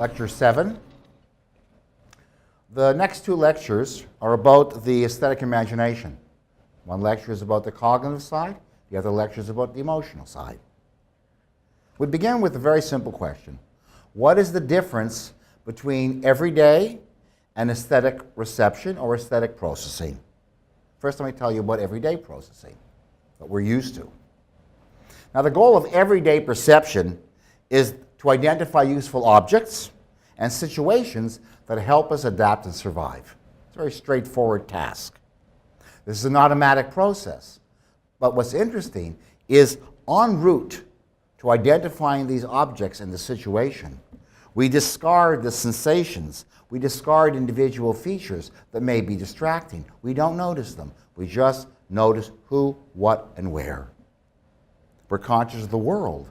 Lecture 7. The next two lectures are about the aesthetic imagination. One lecture is about the cognitive side, the other lecture is about the emotional side. We begin with a very simple question. What is the difference between everyday and aesthetic reception or aesthetic processing? First, let me tell you about everyday processing, what we're used to. Now, the goal of everyday perception is to identify useful objects and situations that help us adapt and survive. It's a very straightforward task. This is an automatic process. But what's interesting is en route to identifying these objects in the situation, we discard the sensations, we discard individual features that may be distracting. We don't notice them. We just notice who, what, and where. We're conscious of the world,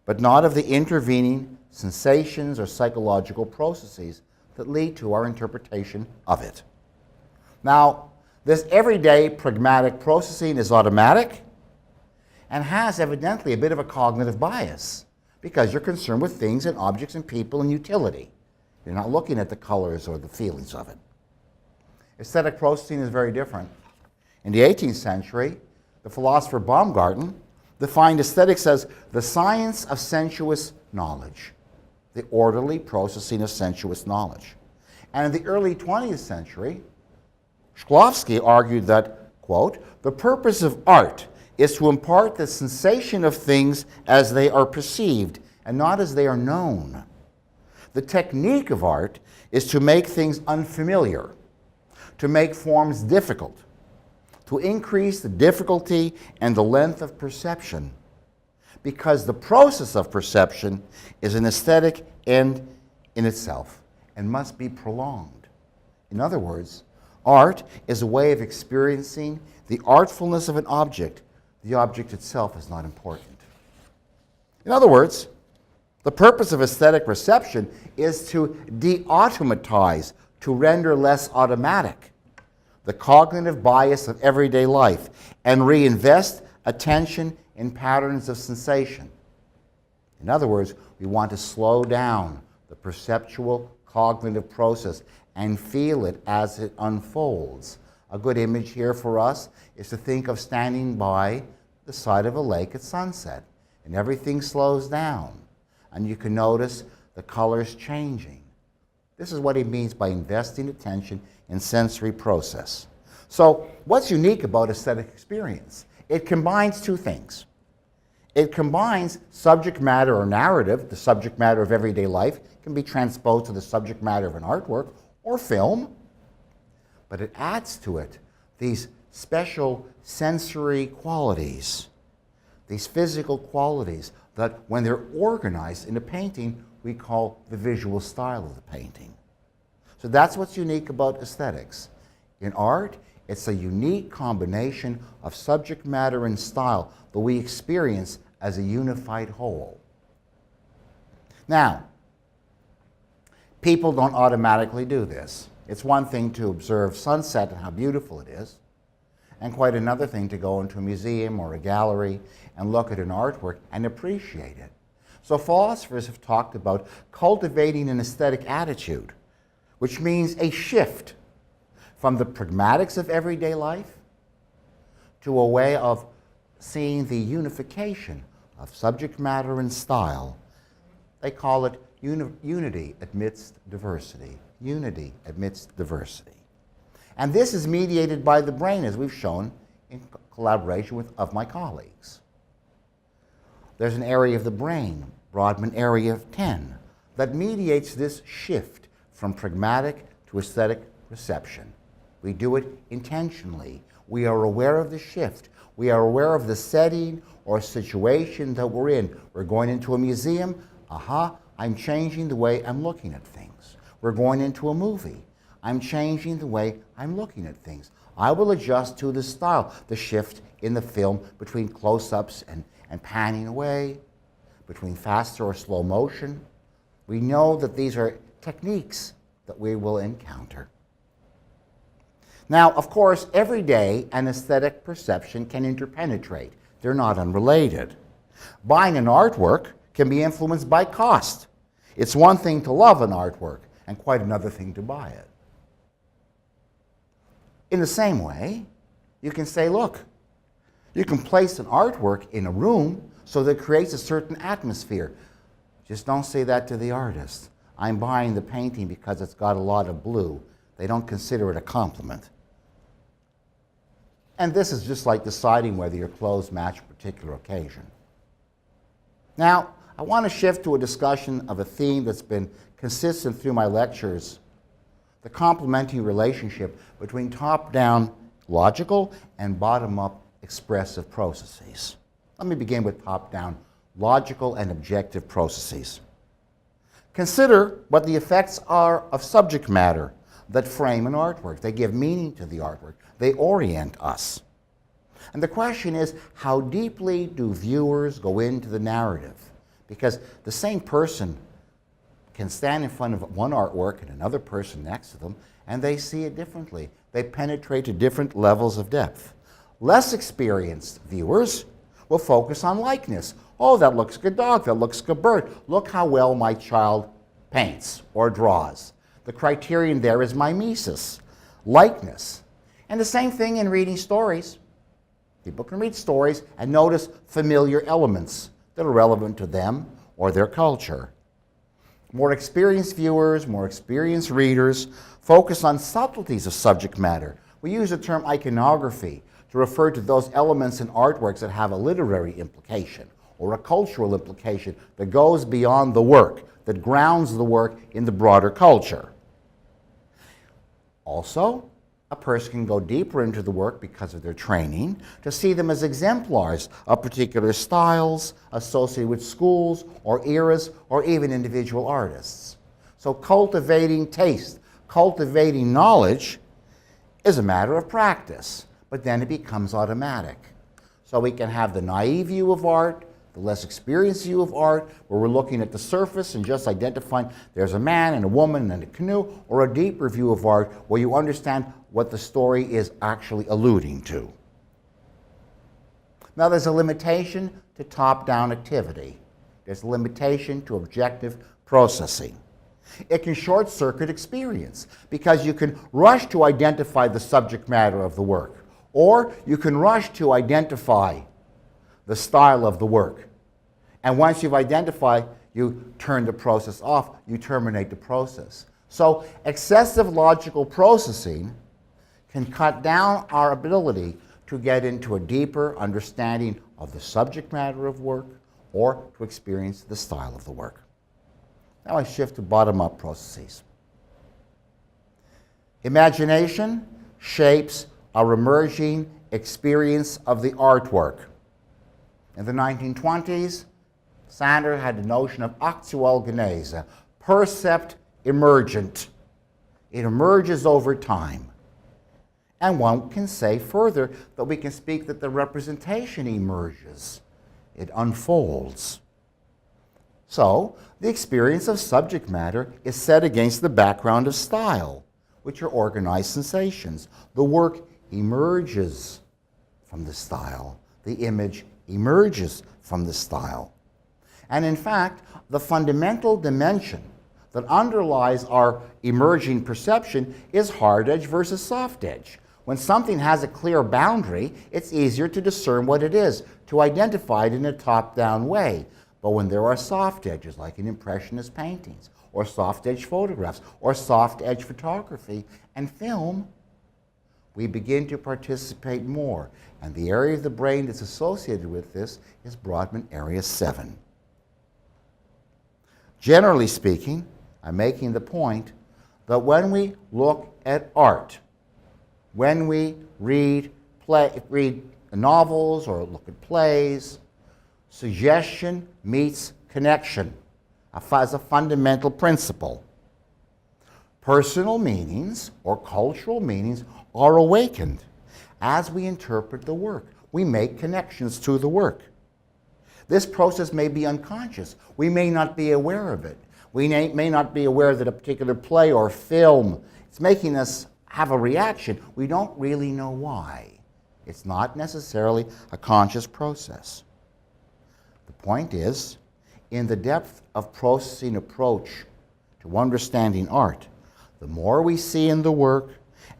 but not of the intervening sensations or psychological processes that lead to our interpretation of it. Now, this everyday pragmatic processing is automatic and has evidently a bit of a cognitive bias because you're concerned with things and objects and people and utility. You're not looking at the colors or the feelings of it. Aesthetic processing is very different. In the 18th century, the philosopher Baumgarten defined aesthetics as the science of sensuous knowledge, the orderly processing of sensuous knowledge. And in the early 20th century, Shklovsky argued that, quote, the purpose of art is to impart the sensation of things as they are perceived and not as they are known. The technique of art is to make things unfamiliar, to make forms difficult, to increase the difficulty and the length of perception, because the process of perception is an aesthetic end in itself and must be prolonged. In other words, art is a way of experiencing the artfulness of an object. The object itself is not important. In other words, the purpose of aesthetic reception is to de-automatize, to render less automatic the cognitive bias of everyday life and reinvest attention in patterns of sensation. In other words, we want to slow down the perceptual cognitive process and feel it as it unfolds. A good image here for us is to think of standing by the side of a lake at sunset, and everything slows down, and you can notice the colors changing. This is what he means by investing attention in sensory process. So what's unique about aesthetic experience? It combines two things. It combines subject matter or narrative, the subject matter of everyday life, can be transposed to the subject matter of an artwork or film, but it adds to it these special sensory qualities, these physical qualities that when they're organized in a painting, we call the visual style of the painting. So that's what's unique about aesthetics. In art, it's a unique combination of subject matter and style that we experience as a unified whole. Now, people don't automatically do this. It's one thing to observe sunset and how beautiful it is, and quite another thing to go into a museum or a gallery and look at an artwork and appreciate it. So philosophers have talked about cultivating an aesthetic attitude, which means a shift from the pragmatics of everyday life to a way of seeing the unification of subject matter and style. They call it unity amidst diversity. Unity amidst diversity. And this is mediated by the brain, as we've shown in collaboration with my colleagues. There's an area of the brain, Brodmann area 10, that mediates this shift from pragmatic to aesthetic reception. We do it intentionally. We are aware of the shift. We are aware of the setting or situation that we're in. We're going into a museum. I'm changing the way I'm looking at things. We're going into a movie. I'm changing the way I'm looking at things. I will adjust to the style, the shift in the film between close-ups and panning away, between faster or slow motion. We know that these are techniques that we will encounter. Now, of course, everyday and aesthetic perception can interpenetrate. They're not unrelated. Buying an artwork can be influenced by cost. It's one thing to love an artwork and quite another thing to buy it. In the same way, you can say, look, you can place an artwork in a room so that it creates a certain atmosphere. Just don't say that to the artist. I'm buying the painting because it's got a lot of blue. They don't consider it a compliment. And this is just like deciding whether your clothes match a particular occasion. Now, I want to shift to a discussion of a theme that's been consistent through my lectures, the complementary relationship between top-down logical and bottom-up expressive processes. Let me begin with top-down logical and objective processes. Consider what the effects are of subject matter that frame an artwork. They give meaning to the artwork. They orient us. And the question is, how deeply do viewers go into the narrative? Because the same person can stand in front of one artwork and another person next to them, and they see it differently. They penetrate to different levels of depth. Less experienced viewers will focus on likeness. Oh, that looks like a dog, that looks like a bird. Look how well my child paints or draws. The criterion there is mimesis, likeness. And the same thing in reading stories. People can read stories and notice familiar elements that are relevant to them or their culture. More experienced viewers, more experienced readers focus on subtleties of subject matter. We use the term iconography to refer to those elements in artworks that have a literary implication or a cultural implication that goes beyond the work, that grounds the work in the broader culture. Also, a person can go deeper into the work because of their training to see them as exemplars of particular styles associated with schools or eras or even individual artists. So cultivating taste, cultivating knowledge is a matter of practice, but then it becomes automatic. So we can have the naive view of art, the less experienced view of art, where we're looking at the surface and just identifying there's a man and a woman and a canoe, or a deeper view of art where you understand what the story is actually alluding to. Now, there's a limitation to top-down activity. There's a limitation to objective processing. It can short-circuit experience because you can rush to identify the subject matter of the work, or you can rush to identify the style of the work. And once you've identified, you turn the process off, you terminate the process. So excessive logical processing can cut down our ability to get into a deeper understanding of the subject matter of work or to experience the style of the work. Now I shift to bottom-up processes. Imagination shapes our emerging experience of the artwork. In the 1920s, Sander had the notion of actual genese, percept emergent. It emerges over time. And one can say further that we can speak that the representation emerges. It unfolds. So, the experience of subject matter is set against the background of style, which are organized sensations. The work emerges from the style. The image emerges from the style. And in fact, the fundamental dimension that underlies our emerging perception is hard edge versus soft edge. When something has a clear boundary, it's easier to discern what it is, to identify it in a top-down way. But when there are soft edges, like in Impressionist paintings, or soft edge photographs, or soft edge photography and film, we begin to participate more. And the area of the brain that's associated with this is Brodmann Area 7. Generally speaking, I'm making the point that when we look at art, when we read novels or look at plays, suggestion meets connection as a fundamental principle. Personal meanings or cultural meanings are awakened as we interpret the work. We make connections to the work. This process may be unconscious. We may not be aware of it. We may not be aware that a particular play or film is making us have a reaction. We don't really know why. It's not necessarily a conscious process. The point is, in the depth of processing approach to understanding art, the more we see in the work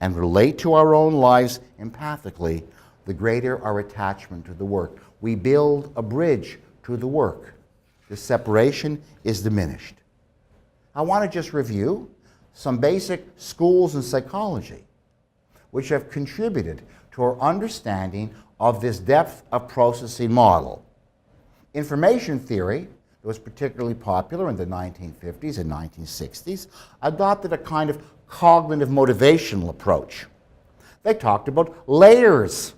and relate to our own lives empathically, the greater our attachment to the work. We build a bridge to the work. The separation is diminished. I want to just review some basic schools in psychology which have contributed to our understanding of this depth of processing model. Information theory, that was particularly popular in the 1950s and 1960s, adopted a kind of cognitive motivational approach. They talked about layers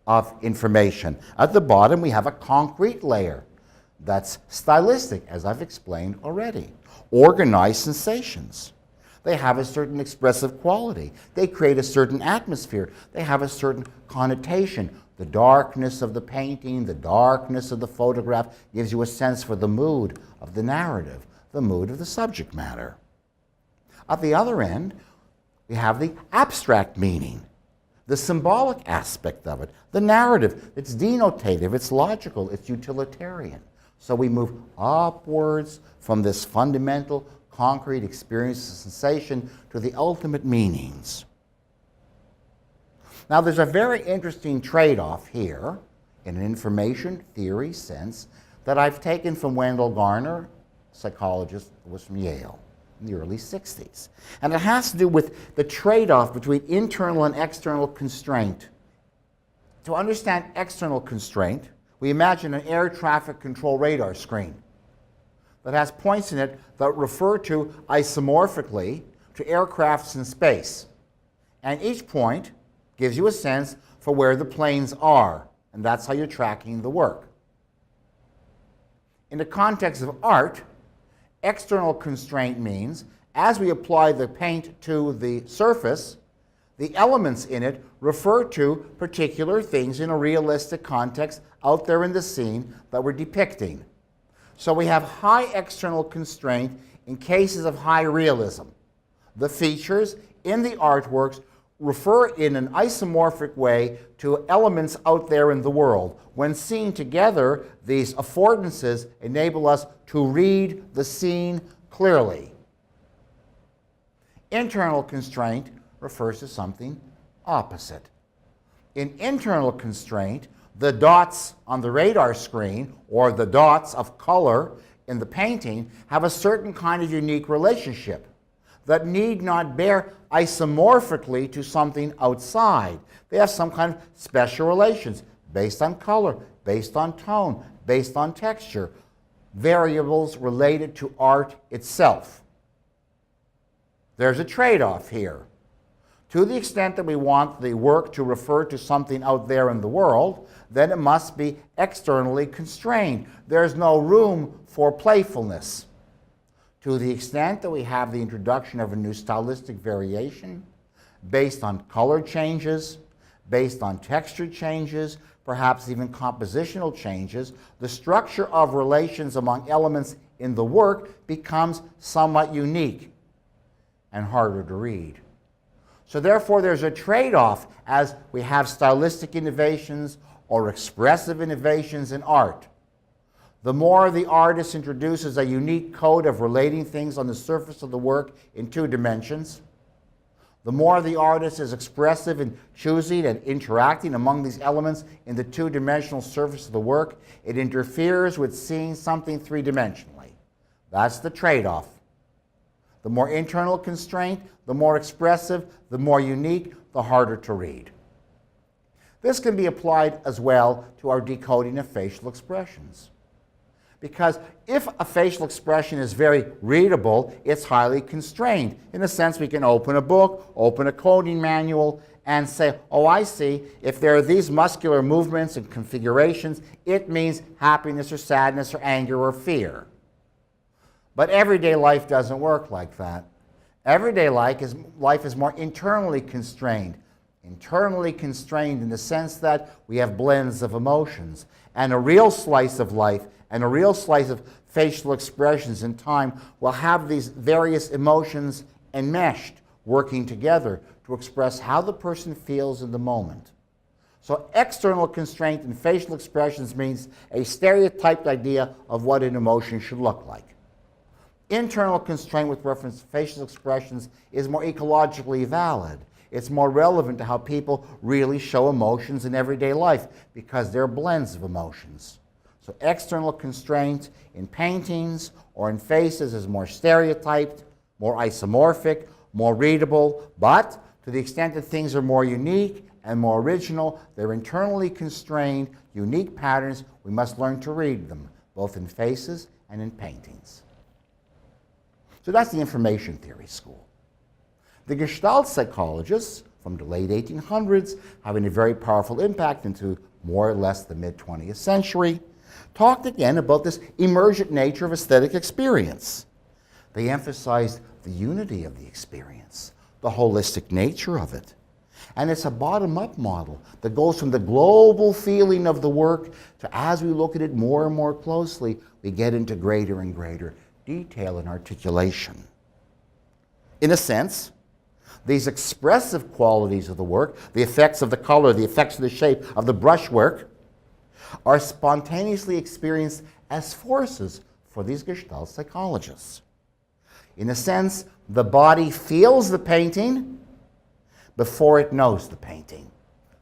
of information. At the bottom, we have a concrete layer that's stylistic, as I've explained already. Organized sensations. They have a certain expressive quality. They create a certain atmosphere. They have a certain connotation. The darkness of the painting, the darkness of the photograph gives you a sense for the mood of the narrative, the mood of the subject matter. At the other end, we have the abstract meaning, the symbolic aspect of it, the narrative. It's denotative, it's logical, it's utilitarian. So we move upwards from this fundamental, concrete experience of sensation to the ultimate meanings. Now, there's a very interesting trade-off here in an information theory sense that I've taken from Wendell Garner, psychologist who was from Yale in the early 60s. And it has to do with the trade-off between internal and external constraint. To understand external constraint, we imagine an air traffic control radar screen that has points in it that refer to isomorphically to aircrafts in space. And each point gives you a sense for where the planes are, and that's how you're tracking the work. In the context of art, external constraint means as we apply the paint to the surface, the elements in it refer to particular things in a realistic context out there in the scene that we're depicting. So we have high external constraint in cases of high realism. The features in the artworks refer in an isomorphic way to elements out there in the world. When seen together, these affordances enable us to read the scene clearly. Internal constraint refers to something opposite. In internal constraint, the dots on the radar screen or the dots of color in the painting have a certain kind of unique relationship that need not bear isomorphically to something outside. They have some kind of special relations based on color, based on tone, based on texture, variables related to art itself. There's a trade-off here. To the extent that we want the work to refer to something out there in the world, then it must be externally constrained. There's no room for playfulness. To the extent that we have the introduction of a new stylistic variation based on color changes, based on texture changes, perhaps even compositional changes, the structure of relations among elements in the work becomes somewhat unique and harder to read. So therefore, there's a trade-off as we have stylistic innovations or expressive innovations in art. The more the artist introduces a unique code of relating things on the surface of the work in two dimensions, the more the artist is expressive in choosing and interacting among these elements in the two-dimensional surface of the work, it interferes with seeing something three-dimensionally. That's the trade-off. The more internal constraint, the more expressive, the more unique, the harder to read. This can be applied as well to our decoding of facial expressions. Because if a facial expression is very readable, it's highly constrained. In a sense, we can open a book, open a coding manual, and say, oh, I see, if there are these muscular movements and configurations, it means happiness or sadness or anger or fear. But everyday life doesn't work like that. Everyday life is more internally constrained. Internally constrained in the sense that we have blends of emotions. And a real slice of life and a real slice of facial expressions in time will have these various emotions enmeshed, working together to express how the person feels in the moment. So external constraint in facial expressions means a stereotyped idea of what an emotion should look like. Internal constraint with reference to facial expressions is more ecologically valid. It's more relevant to how people really show emotions in everyday life because they're blends of emotions. So external constraint in paintings or in faces is more stereotyped, more isomorphic, more readable, but to the extent that things are more unique and more original, they're internally constrained, unique patterns. We must learn to read them, both in faces and in paintings. So that's the information theory school. The Gestalt psychologists from the late 1800s, having a very powerful impact into more or less the mid-20th century, talked again about this emergent nature of aesthetic experience. They emphasized the unity of the experience, the holistic nature of it. And it's a bottom-up model that goes from the global feeling of the work to, as we look at it more and more closely, we get into greater and greater detail and articulation. In a sense, these expressive qualities of the work, the effects of the color, the effects of the shape, of the brushwork, are spontaneously experienced as forces for these Gestalt psychologists. In a sense, the body feels the painting before it knows the painting,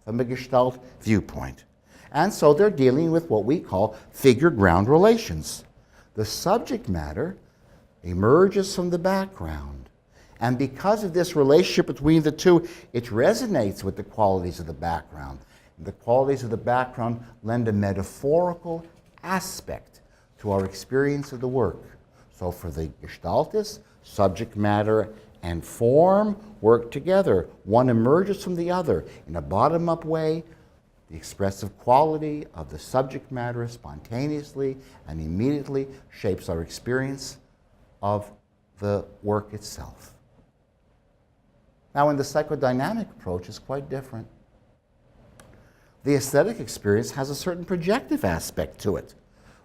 from a Gestalt viewpoint. And so they're dealing with what we call figure-ground relations. The subject matter emerges from the background. And because of this relationship between the two, it resonates with the qualities of the background. And the qualities of the background lend a metaphorical aspect to our experience of the work. So for the Gestaltists, subject matter and form work together. One emerges from the other in a bottom-up way. The expressive quality of the subject matter spontaneously and immediately shapes our experience of the work itself. Now, in the psychodynamic approach, it's quite different. The aesthetic experience has a certain projective aspect to it.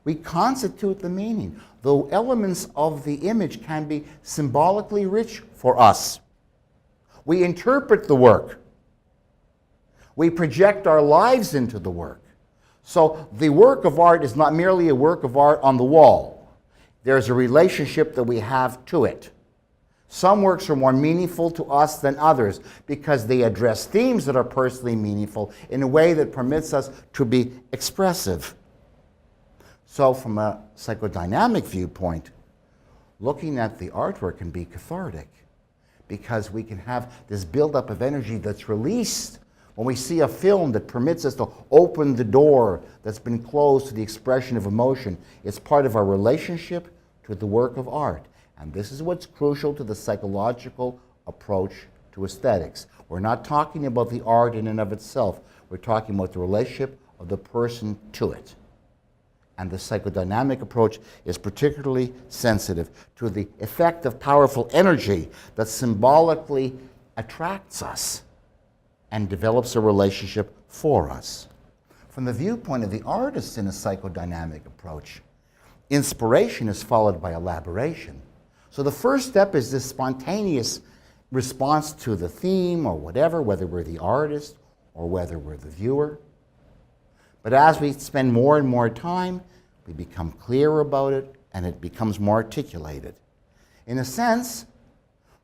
We constitute the meaning. The elements of the image can be symbolically rich for us. We interpret the work. We project our lives into the work. So the work of art is not merely a work of art on the wall. There's a relationship that we have to it. Some works are more meaningful to us than others because they address themes that are personally meaningful in a way that permits us to be expressive. So from a psychodynamic viewpoint, looking at the artwork can be cathartic because we can have this buildup of energy that's released when we see a film that permits us to open the door that's been closed to the expression of emotion. It's part of our relationship to the work of art. And this is what's crucial to the psychological approach to aesthetics. We're not talking about the art in and of itself. We're talking about the relationship of the person to it. And the psychodynamic approach is particularly sensitive to the effect of powerful energy that symbolically attracts us and develops a relationship for us. From the viewpoint of the artist in a psychodynamic approach, inspiration is followed by elaboration. So the first step is this spontaneous response to the theme or whatever, whether we're the artist or whether we're the viewer. But as we spend more and more time, we become clearer about it and it becomes more articulated. In a sense,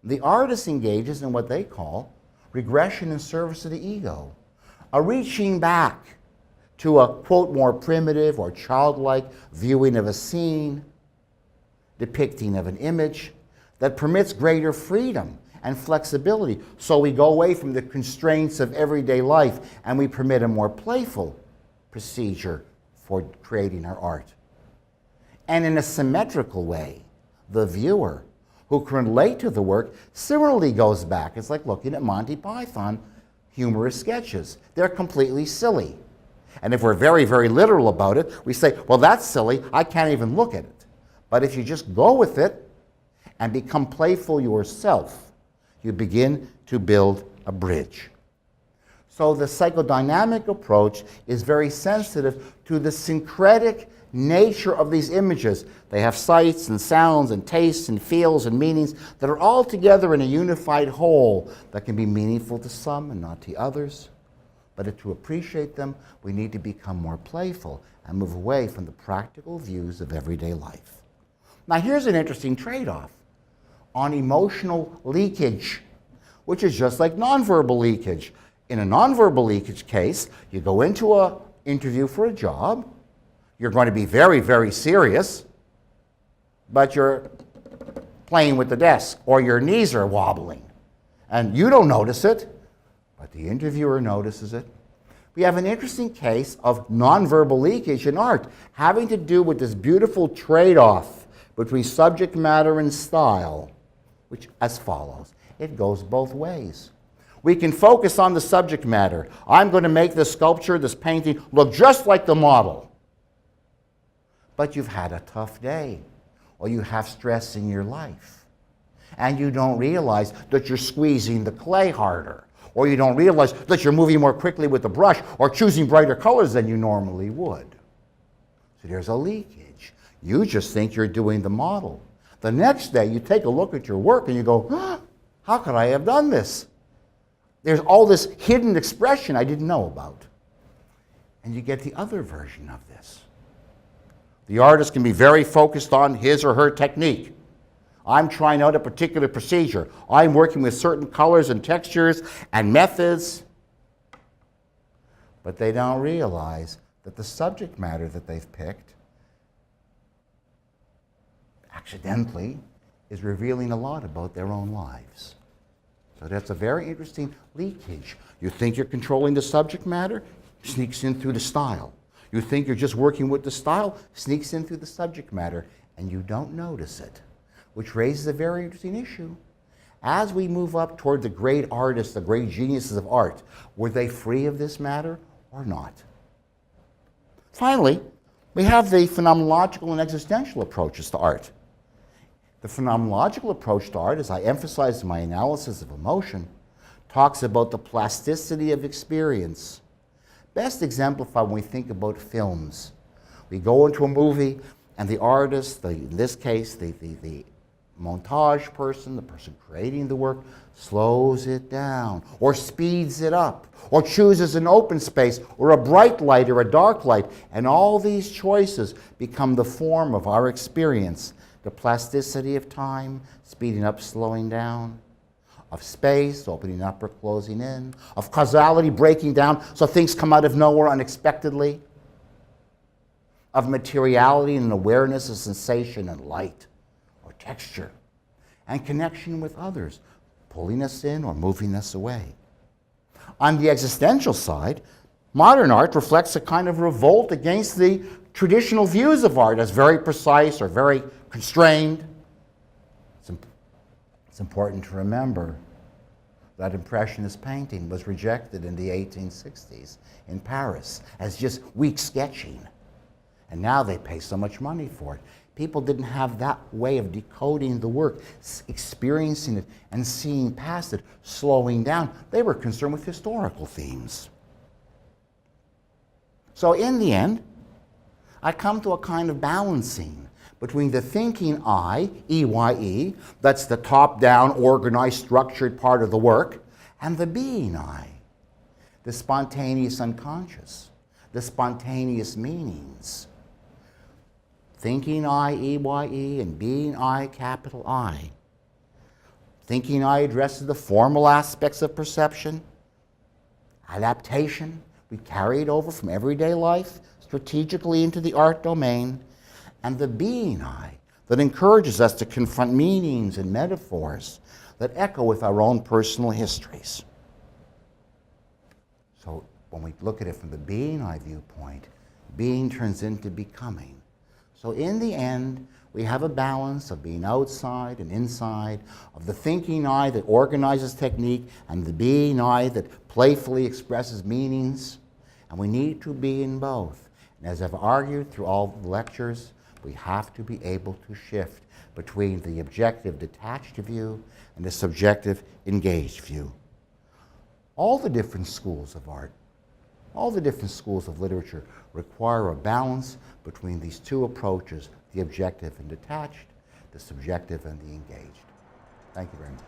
the artist engages in what they call regression and service of the ego, a reaching back to a, quote, more primitive or childlike viewing of a scene, depicting of an image that permits greater freedom and flexibility. So we go away from the constraints of everyday life and we permit a more playful procedure for creating our art. And in a symmetrical way, the viewer who can relate to the work similarly goes back. It's like looking at Monty Python humorous sketches. They're completely silly. And if we're very, very literal about it, we say, well, that's silly. I can't even look at it. But if you just go with it and become playful yourself, you begin to build a bridge. So the psychodynamic approach is very sensitive to the syncretic nature of these images. They have sights and sounds and tastes and feels and meanings that are all together in a unified whole that can be meaningful to some and not to others. But to appreciate them, we need to become more playful and move away from the practical views of everyday life. Now here's an interesting trade-off on emotional leakage, which is just like nonverbal leakage. In a nonverbal leakage case, you go into an interview for a job, you're going to be very, very serious, but you're playing with the desk, or your knees are wobbling. And you don't notice it, but the interviewer notices it. We have an interesting case of nonverbal leakage in art, having to do with this beautiful trade-off between subject matter and style, which as follows. It goes both ways. We can focus on the subject matter. I'm going to make this sculpture, this painting, look just like the model. But you've had a tough day, or you have stress in your life, and you don't realize that you're squeezing the clay harder, or you don't realize that you're moving more quickly with the brush, or choosing brighter colors than you normally would. So there's a leakage. You just think you're doing the model. The next day, you take a look at your work and you go, how could I have done this? There's all this hidden expression I didn't know about. And you get the other version of this. The artist can be very focused on his or her technique. I'm trying out a particular procedure. I'm working with certain colors and textures and methods. But they don't realize that the subject matter that they've picked accidentally is revealing a lot about their own lives. So that's a very interesting leakage. You think you're controlling the subject matter, sneaks in through the style. You think you're just working with the style, sneaks in through the subject matter, and you don't notice it, which raises a very interesting issue. As we move up toward the great artists, the great geniuses of art, were they free of this matter or not? Finally, we have the phenomenological and existential approaches to art. The phenomenological approach to art, as I emphasized in my analysis of emotion, talks about the plasticity of experience. Best exemplified when we think about films. We go into a movie and the artist, in this case, the montage person, the person creating the work, slows it down or speeds it up or chooses an open space or a bright light or a dark light. And all these choices become the form of our experience. The plasticity of time, speeding up, slowing down, of space, opening up or closing in, of causality, breaking down so things come out of nowhere unexpectedly, of materiality and awareness of sensation and light or texture, and connection with others, pulling us in or moving us away. On the existential side, modern art reflects a kind of revolt against the traditional views of art as very precise or very constrained. It's important to remember that Impressionist painting was rejected in the 1860s in Paris as just weak sketching. And now they pay so much money for it. People didn't have that way of decoding the work, experiencing it and seeing past it, slowing down. They were concerned with historical themes. So in the end, I come to a kind of balancing between the thinking I, EYE, that's the top-down, organized, structured part of the work, and the being I, the spontaneous unconscious, the spontaneous meanings. Thinking I, EYE, and being I, capital I. Thinking I addresses the formal aspects of perception, adaptation. We carry it over from everyday life strategically into the art domain, and the being I that encourages us to confront meanings and metaphors that echo with our own personal histories. So when we look at it from the being I viewpoint, being turns into becoming. So in the end, we have a balance of being outside and inside, of the thinking I that organizes technique and the being I that playfully expresses meanings. And we need to be in both. And as I've argued through all the lectures, we have to be able to shift between the objective detached view and the subjective engaged view. All the different schools of art, all the different schools of literature require a balance between these two approaches, the objective and detached, the subjective and the engaged. Thank you very much.